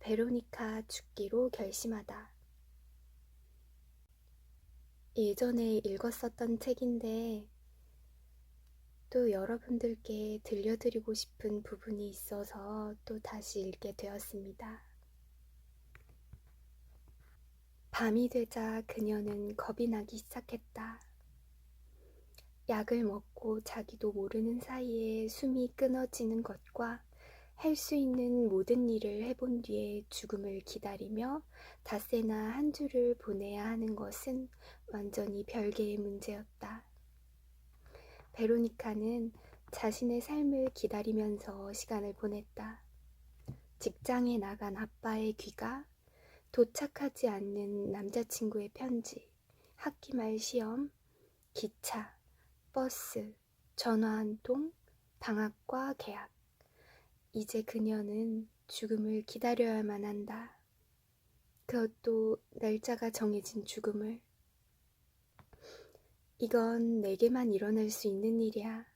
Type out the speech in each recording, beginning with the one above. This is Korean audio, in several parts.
베로니카 죽기로 결심하다. 예전에 읽었었던 책인데 또 여러분들께 들려드리고 싶은 부분이 있어서 또 다시 읽게 되었습니다. 밤이 되자 그녀는 겁이 나기 시작했다. 약을 먹고 자기도 모르는 사이에 숨이 끊어지는 것과 할 수 있는 모든 일을 해본 뒤에 죽음을 기다리며 닷새나 한 주를 보내야 하는 것은 완전히 별개의 문제였다. 베로니카는 자신의 삶을 기다리면서 시간을 보냈다. 직장에 나간 아빠의 귀가, 도착하지 않는 남자친구의 편지, 학기 말 시험, 기차, 버스, 전화 한 통, 방학과 계약. 이제 그녀는 죽음을 기다려야만 한다. 그것도 날짜가 정해진 죽음을. 이건 내게만 일어날 수 있는 일이야.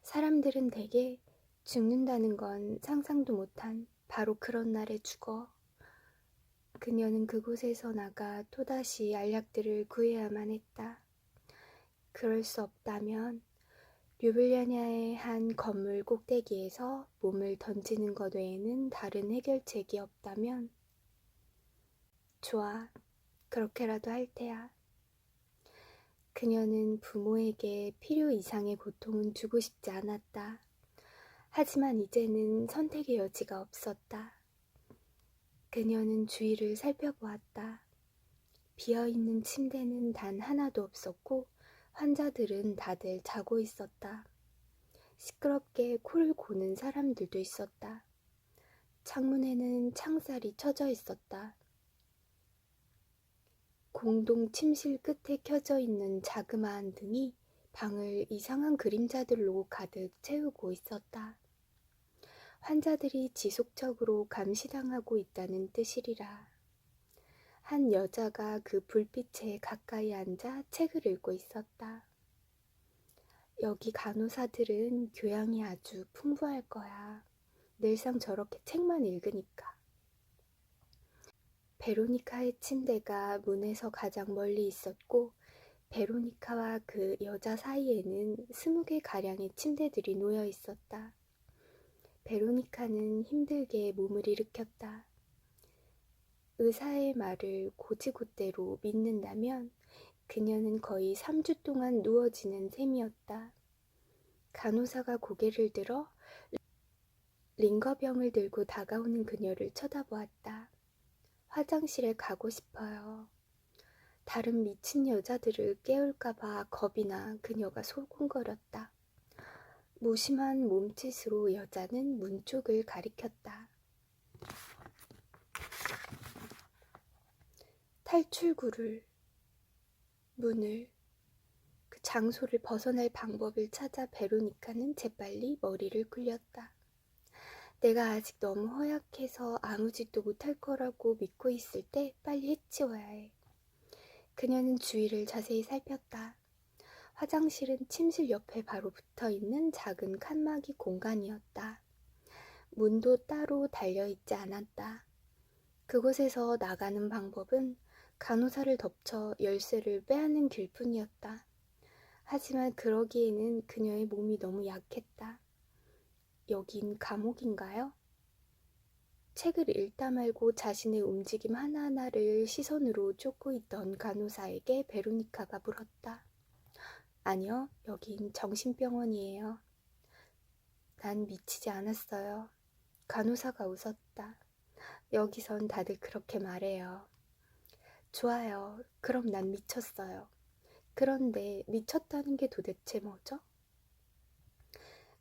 사람들은 대개 죽는다는 건 상상도 못한 바로 그런 날에 죽어. 그녀는 그곳에서 나가 또다시 알약들을 구해야만 했다. 그럴 수 없다면 류블리아냐의 한 건물 꼭대기에서 몸을 던지는 것 외에는 다른 해결책이 없다면 좋아, 그렇게라도 할 테야. 그녀는 부모에게 필요 이상의 고통은 주고 싶지 않았다. 하지만 이제는 선택의 여지가 없었다. 그녀는 주위를 살펴보았다. 비어있는 침대는 단 하나도 없었고 환자들은 다들 자고 있었다. 시끄럽게 코를 고는 사람들도 있었다. 창문에는 창살이 쳐져 있었다. 공동 침실 끝에 켜져 있는 자그마한 등이 방을 이상한 그림자들로 가득 채우고 있었다. 환자들이 지속적으로 감시당하고 있다는 뜻이리라. 한 여자가 그 불빛에 가까이 앉아 책을 읽고 있었다. 여기 간호사들은 교양이 아주 풍부할 거야. 늘상 저렇게 책만 읽으니까. 베로니카의 침대가 문에서 가장 멀리 있었고 베로니카와 그 여자 사이에는 20개가량의 침대들이 놓여 있었다. 베로니카는 힘들게 몸을 일으켰다. 의사의 말을 곧이곧대로 믿는다면 그녀는 거의 3주 동안 누워지는 셈이었다. 간호사가 고개를 들어 링거병을 들고 다가오는 그녀를 쳐다보았다. 화장실에 가고 싶어요. 다른 미친 여자들을 깨울까봐 겁이 나 그녀가 솔궁거렸다. 무심한 몸짓으로 여자는 문 쪽을 가리켰다. 탈출구를, 문을, 그 장소를 벗어날 방법을 찾아 베로니카는 재빨리 머리를 굴렸다. 내가 아직 너무 허약해서 아무 짓도 못할 거라고 믿고 있을 때 빨리 해치워야 해. 그녀는 주위를 자세히 살폈다. 화장실은 침실 옆에 바로 붙어있는 작은 칸막이 공간이었다. 문도 따로 달려있지 않았다. 그곳에서 나가는 방법은 간호사를 덮쳐 열쇠를 빼앗는 길뿐이었다. 하지만 그러기에는 그녀의 몸이 너무 약했다. 여긴 감옥인가요? 책을 읽다 말고 자신의 움직임 하나하나를 시선으로 쫓고 있던 간호사에게 베로니카가 물었다. 아니요, 여긴 정신병원이에요. 난 미치지 않았어요. 간호사가 웃었다. 여기선 다들 그렇게 말해요. 좋아요. 그럼 난 미쳤어요. 그런데 미쳤다는 게 도대체 뭐죠?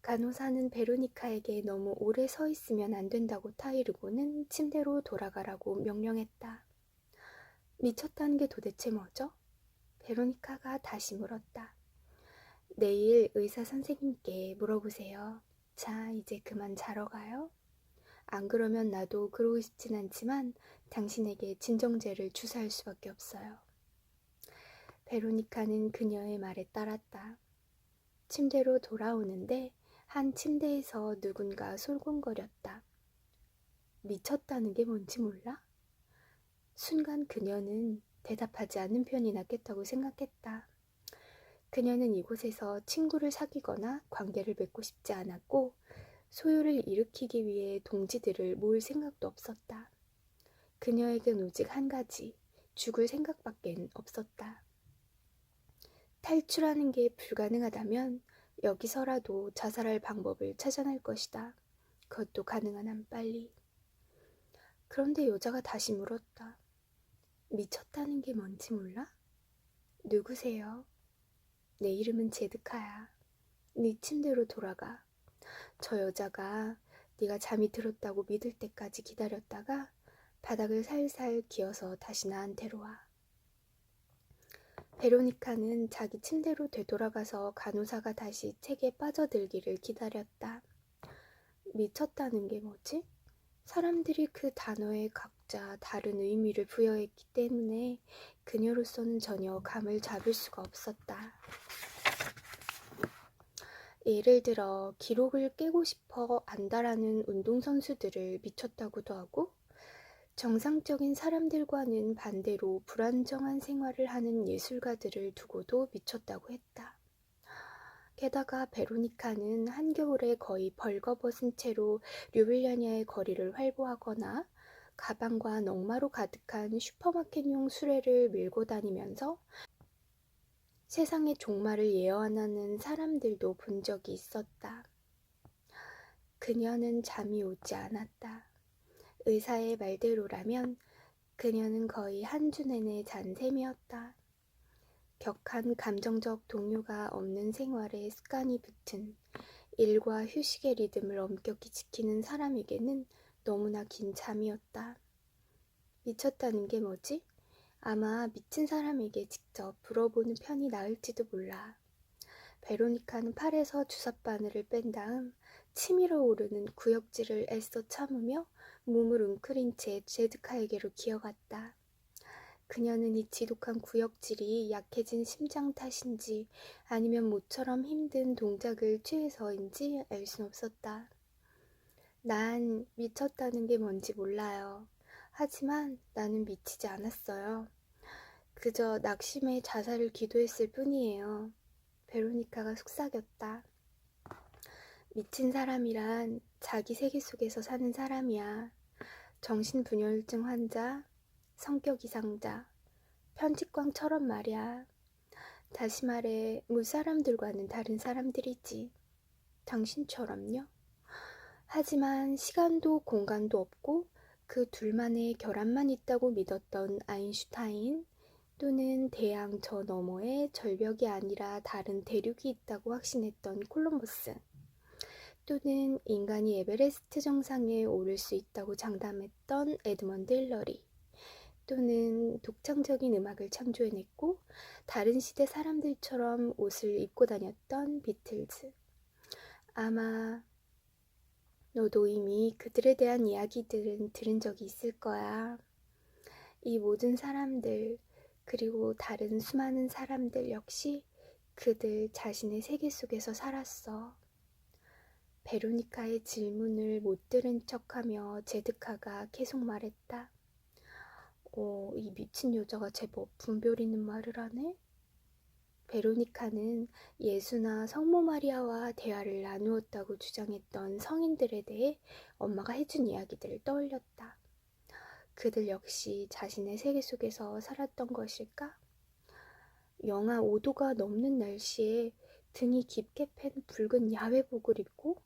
간호사는 베로니카에게 너무 오래 서 있으면 안 된다고 타이르고는 침대로 돌아가라고 명령했다. 미쳤다는 게 도대체 뭐죠? 베로니카가 다시 물었다. 내일 의사 선생님께 물어보세요. 자, 이제 그만 자러 가요. 안 그러면 나도 그러고 싶진 않지만 당신에게 진정제를 주사할 수밖에 없어요. 베로니카는 그녀의 말에 따랐다. 침대로 돌아오는데 한 침대에서 누군가 솔곤거렸다. 미쳤다는 게 뭔지 몰라? 순간 그녀는 대답하지 않는 편이 낫겠다고 생각했다. 그녀는 이곳에서 친구를 사귀거나 관계를 맺고 싶지 않았고 소요를 일으키기 위해 동지들을 모을 생각도 없었다. 그녀에겐 오직 한 가지, 죽을 생각밖엔 없었다. 탈출하는 게 불가능하다면 여기서라도 자살할 방법을 찾아낼 것이다. 그것도 가능한 한 빨리. 그런데 여자가 다시 물었다. 미쳤다는 게 뭔지 몰라? 누구세요? 내 이름은 제드카야. 네 침대로 돌아가. 저 여자가 네가 잠이 들었다고 믿을 때까지 기다렸다가 바닥을 살살 기어서 다시 나한테로 와. 베로니카는 자기 침대로 되돌아가서 간호사가 다시 책에 빠져들기를 기다렸다. 미쳤다는 게 뭐지? 사람들이 그 단어에 각자 다른 의미를 부여했기 때문에 그녀로서는 전혀 감을 잡을 수가 없었다. 예를 들어 기록을 깨고 싶어 안다라는 운동선수들을 미쳤다고도 하고 정상적인 사람들과는 반대로 불안정한 생활을 하는 예술가들을 두고도 미쳤다고 했다. 게다가 베로니카는 한겨울에 거의 벌거벗은 채로 류블리아냐의 거리를 활보하거나 가방과 넉마로 가득한 슈퍼마켓용 수레를 밀고 다니면서 세상의 종말을 예언하는 사람들도 본 적이 있었다. 그녀는 잠이 오지 않았다. 의사의 말대로라면 그녀는 거의 한 주 내내 잔 셈이었다. 격한 감정적 동요가 없는 생활에 습관이 붙은 일과 휴식의 리듬을 엄격히 지키는 사람에게는 너무나 긴 잠이었다. 미쳤다는 게 뭐지? 아마 미친 사람에게 직접 물어보는 편이 나을지도 몰라. 베로니카는 팔에서 주삿바늘을 뺀 다음 치밀어 오르는 구역질을 애써 참으며 몸을 웅크린 채 제드카에게로 기어갔다. 그녀는 이 지독한 구역질이 약해진 심장 탓인지 아니면 모처럼 힘든 동작을 취해서인지 알 순 없었다. 난 미쳤다는 게 뭔지 몰라요. 하지만 나는 미치지 않았어요. 그저 낙심해 자살을 기도했을 뿐이에요. 베로니카가 속삭였다. 미친 사람이란 자기 세계 속에서 사는 사람이야. 정신분열증 환자, 성격 이상자, 편집광처럼 말이야. 다시 말해 무사람들과는 다른 사람들이지. 당신처럼요. 하지만 시간도 공간도 없고 그 둘만의 결함만 있다고 믿었던 아인슈타인 또는 대양 저 너머에 절벽이 아니라 다른 대륙이 있다고 확신했던 콜럼버스 또는 인간이 에베레스트 정상에 오를 수 있다고 장담했던 에드먼드 힐러리 또는 독창적인 음악을 창조해냈고 다른 시대 사람들처럼 옷을 입고 다녔던 비틀즈. 아마 너도 이미 그들에 대한 이야기들은 들은 적이 있을 거야. 이 모든 사람들 그리고 다른 수많은 사람들 역시 그들 자신의 세계 속에서 살았어. 베로니카의 질문을 못 들은 척하며 제드카가 계속 말했다. 이 미친 여자가 제법 분별 있는 말을 하네? 베로니카는 예수나 성모 마리아와 대화를 나누었다고 주장했던 성인들에 대해 엄마가 해준 이야기들을 떠올렸다. 그들 역시 자신의 세계 속에서 살았던 것일까? 영하 5도가 넘는 날씨에 등이 깊게 팬 붉은 야외복을 입고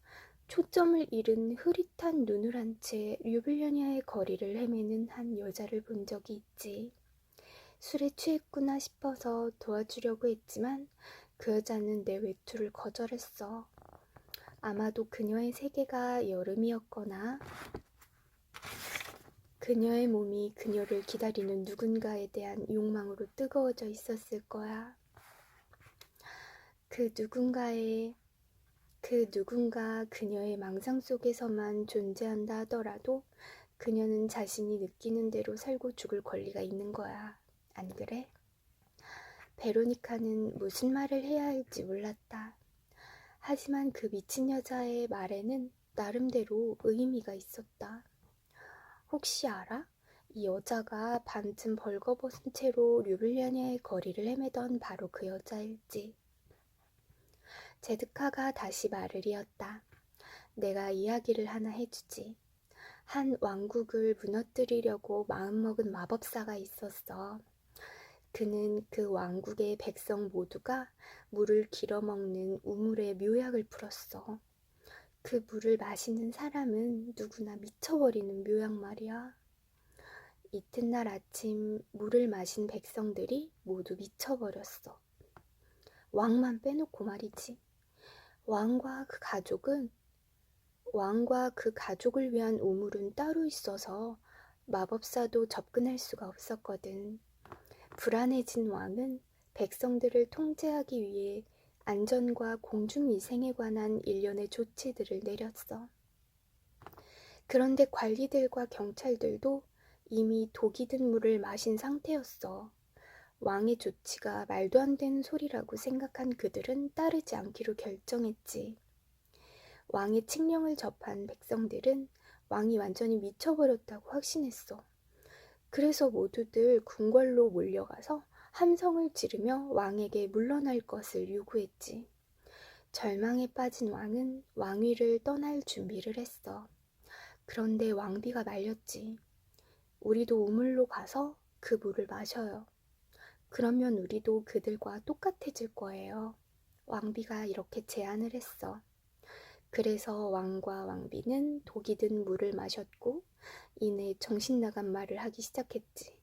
초점을 잃은 흐릿한 눈을 한 채 류블리아냐의 거리를 헤매는 한 여자를 본 적이 있지. 술에 취했구나 싶어서 도와주려고 했지만 그 여자는 내 외투를 거절했어. 아마도 그녀의 세계가 여름이었거나 그녀의 몸이 그녀를 기다리는 누군가에 대한 욕망으로 뜨거워져 있었을 거야. 그 누군가 그녀의 망상 속에서만 존재한다 하더라도 그녀는 자신이 느끼는 대로 살고 죽을 권리가 있는 거야. 안 그래? 베로니카는 무슨 말을 해야 할지 몰랐다. 하지만 그 미친 여자의 말에는 나름대로 의미가 있었다. 혹시 알아? 이 여자가 반쯤 벌거벗은 채로 류블리아냐의 거리를 헤매던 바로 그 여자일지. 제드카가 다시 말을 이었다. 내가 이야기를 하나 해주지. 한 왕국을 무너뜨리려고 마음먹은 마법사가 있었어. 그는 그 왕국의 백성 모두가 물을 길어먹는 우물에 묘약을 풀었어. 그 물을 마시는 사람은 누구나 미쳐버리는 묘약 말이야. 이튿날 아침 물을 마신 백성들이 모두 미쳐버렸어. 왕만 빼놓고 말이지. 왕과 그 가족을 위한 우물은 따로 있어서 마법사도 접근할 수가 없었거든. 불안해진 왕은 백성들을 통제하기 위해 안전과 공중위생에 관한 일련의 조치들을 내렸어. 그런데 관리들과 경찰들도 이미 독이 든 물을 마신 상태였어. 왕의 조치가 말도 안 되는 소리라고 생각한 그들은 따르지 않기로 결정했지. 왕의 칙령을 접한 백성들은 왕이 완전히 미쳐버렸다고 확신했어. 그래서 모두들 궁궐로 몰려가서 함성을 지르며 왕에게 물러날 것을 요구했지. 절망에 빠진 왕은 왕위를 떠날 준비를 했어. 그런데 왕비가 말렸지. 우리도 우물로 가서 그 물을 마셔요. 그러면 우리도 그들과 똑같아질 거예요. 왕비가 이렇게 제안을 했어. 그래서 왕과 왕비는 독이 든 물을 마셨고 이내 정신 나간 말을 하기 시작했지.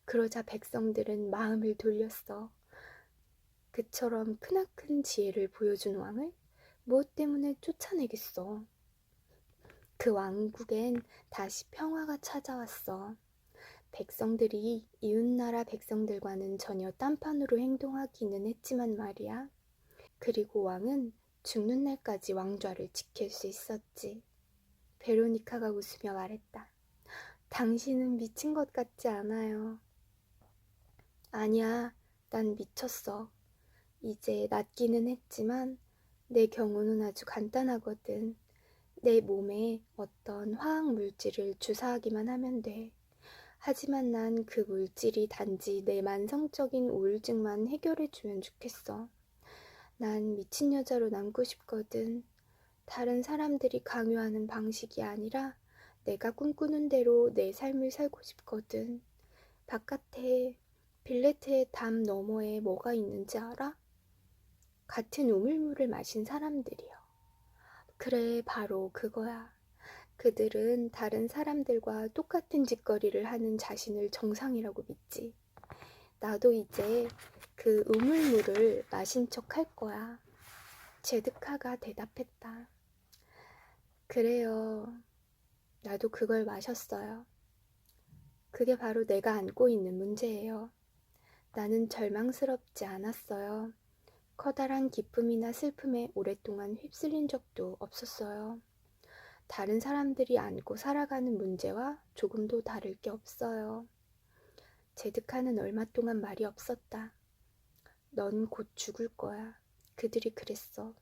그러자 백성들은 마음을 돌렸어. 그처럼 크나큰 지혜를 보여준 왕을 무엇 때문에 쫓아내겠어. 그 왕국엔 다시 평화가 찾아왔어. 백성들이 이웃나라 백성들과는 전혀 딴판으로 행동하기는 했지만 말이야. 그리고 왕은 죽는 날까지 왕좌를 지킬 수 있었지. 베로니카가 웃으며 말했다. 당신은 미친 것 같지 않아요. 아니야, 난 미쳤어. 이제 낫기는 했지만 내 경우는 아주 간단하거든. 내 몸에 어떤 화학 물질을 주사하기만 하면 돼. 하지만 난 그 물질이 단지 내 만성적인 우울증만 해결해주면 좋겠어. 난 미친 여자로 남고 싶거든. 다른 사람들이 강요하는 방식이 아니라 내가 꿈꾸는 대로 내 삶을 살고 싶거든. 바깥에 빌레트의 담 너머에 뭐가 있는지 알아? 같은 우물물을 마신 사람들이요. 그래, 바로 그거야. 그들은 다른 사람들과 똑같은 짓거리를 하는 자신을 정상이라고 믿지. 나도 이제 그 우물물을 마신 척 할 거야. 제드카가 대답했다. 그래요. 나도 그걸 마셨어요. 그게 바로 내가 안고 있는 문제예요. 나는 절망스럽지 않았어요. 커다란 기쁨이나 슬픔에 오랫동안 휩쓸린 적도 없었어요. 다른 사람들이 안고 살아가는 문제와 조금도 다를 게 없어요. 제드카는 얼마 동안 말이 없었다. 넌 곧 죽을 거야. 그들이 그랬어.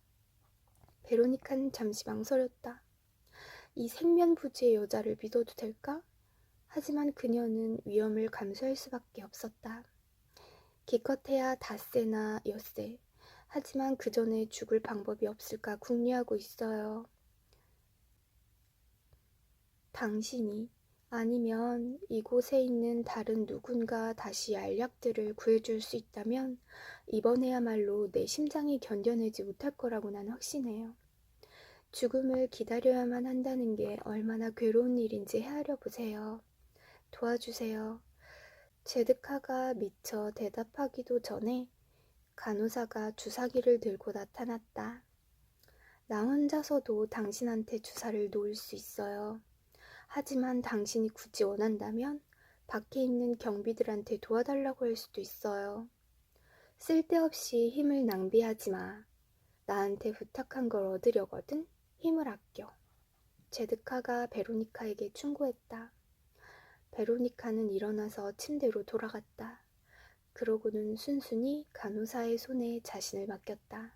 베로니카는 잠시 망설였다. 이 생면부지의 여자를 믿어도 될까? 하지만 그녀는 위험을 감수할 수밖에 없었다. 기껏해야 닷새나 엿새. 하지만 그 전에 죽을 방법이 없을까 궁리하고 있어요. 당신이 아니면 이곳에 있는 다른 누군가 다시 알약들을 구해줄 수 있다면 이번에야말로 내 심장이 견뎌내지 못할 거라고 난 확신해요. 죽음을 기다려야만 한다는 게 얼마나 괴로운 일인지 헤아려 보세요. 도와주세요. 제드카가 미처 대답하기도 전에 간호사가 주사기를 들고 나타났다. 나 혼자서도 당신한테 주사를 놓을 수 있어요. 하지만 당신이 굳이 원한다면 밖에 있는 경비들한테 도와달라고 할 수도 있어요. 쓸데없이 힘을 낭비하지 마. 나한테 부탁한 걸 얻으려거든 힘을 아껴. 제드카가 베로니카에게 충고했다. 베로니카는 일어나서 침대로 돌아갔다. 그러고는 순순히 간호사의 손에 자신을 맡겼다.